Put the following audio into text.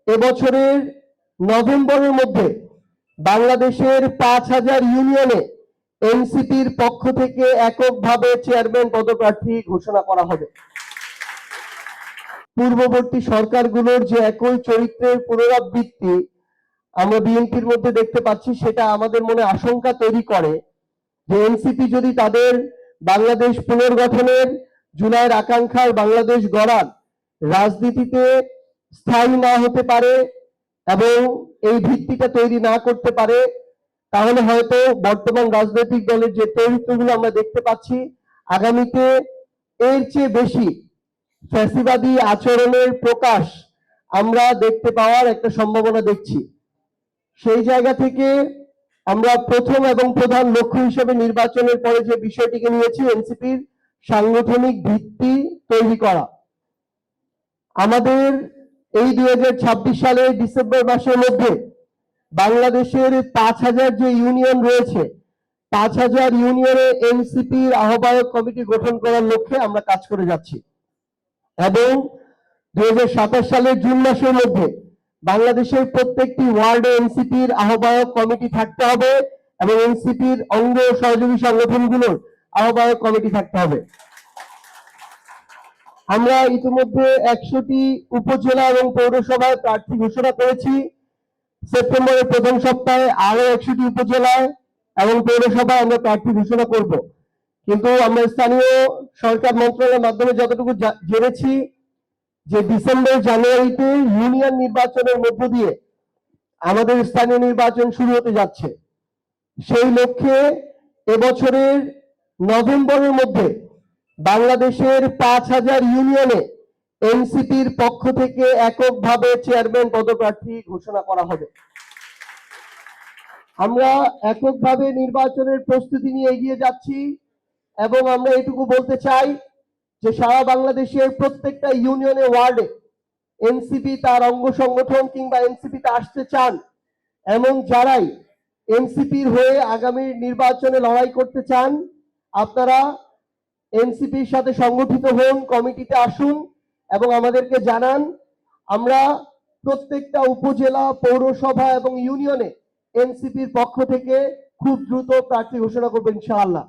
এবছরের নভেম্বরের মধ্যে বাংলাদেশের ৫,০০০ ইউনিয়নে এনসিপির পক্ষ থেকে এককভাবে চেয়ারম্যান পদপ্রার্থী ঘোষণা করা হবে। পূর্ববর্তী সরকারগুলোর যে একই চরিত্রের পুনরাবৃত্তি আমরা বিএনপির মধ্যে দেখতে পাচ্ছি, সেটা আমাদের মনে আশঙ্কা তৈরি করে যে এনসিপি যদি তাদের বাংলাদেশ পুনর্গঠনের, জুলাইয়ের আকাঙ্ক্ষার বাংলাদেশ গড়ার রাজনীতিতে স্থায়ী না হতে পারে এবং এই ভিত্তিটা তৈরি না করতে পারে, তাহলে হয়তো বর্তমান রাজনৈতিক দলের যে চরিত্রগুলো আমরা দেখতে পাচ্ছি, আগামীতে এর চেয়ে বেশি ফ্যাসিবাদী আচরণের প্রকাশ আমরা দেখতে পাওয়ার একটা সম্ভাবনা দেখছি। সেই জায়গা থেকে আমরা প্রথম এবং প্রধান লক্ষ্য হিসেবে নির্বাচনের পরে যে বিষয়টিকে নিয়েছি, এনসিপির সাংগঠনিক ভিত্তি তৈরি করা। আমাদের এই 2026 সালের ডিসেম্বর মাসের মধ্যে বাংলাদেশের ৫,০০০ যে ইউনিয়ন রয়েছে, ৫,০০০ ইউনিয়নে এনসিপির আহ্বায়ক কমিটি গঠন করার লক্ষ্যে আমরা কাজ করে যাচ্ছি এবং 2027 সালের জুন মাসের মধ্যে বাংলাদেশের প্রত্যেকটি ওয়ার্ডে এনসিপির আহ্বায়ক কমিটি থাকতে হবে এবং এনসিপির অঙ্গ সহযোগী সংগঠনগুলোর আহ্বায়ক কমিটি থাকতে হবে। আমরা ইতিমধ্যে 100টি উপজেলা এবং পৌরসভায় প্রার্থী ঘোষণা করেছি। সেপ্টেম্বরের প্রথম সপ্তাহে আরো 100টি উপজেলায় এবং পৌরসভায় আমরা প্রার্থী ঘোষণা করব। কিন্তু আমরা স্থানীয় সরকার মন্ত্রণালয়ের মাধ্যমে যতটুকু জেনেছি যে ডিসেম্বর জানুয়ারিতে ইউনিয়ন নির্বাচনের মধ্য দিয়ে আমাদের স্থানীয় নির্বাচন শুরু হতে যাচ্ছে। সেই লক্ষ্যে এবছরের নভেম্বরের মধ্যে বাংলাদেশের ৫,০০০ ইউনিয়নে এনসিপির পক্ষ থেকে এককভাবে চেয়ারম্যান পদপ্রার্থী ঘোষণা করা হবে। আমরা এককভাবে নির্বাচনের প্রস্তুতি নিয়ে এগিয়ে যাচ্ছি এবং আমরা এটুকু বলতে চাই যে সারা বাংলাদেশের প্রত্যেকটা ইউনিয়নে, ওয়ার্ডে এনসিপি তার অঙ্গ সংগঠন কিংবা এনসিপিতে আসতে চান এবং যারাই এনসিপির হয়ে আগামী নির্বাচনে লড়াই করতে চান, আপনারা এনসিপির সাথে সংগঠিত হন, কমিটিতে আসুন এবং আমাদেরকে জানান। আমরা প্রত্যেকটা উপজেলা, পৌরসভা এবং ইউনিয়নে এনসিপির পক্ষ থেকে খুব দ্রুত প্রার্থী ঘোষণা করবো ইনশাআল্লাহ।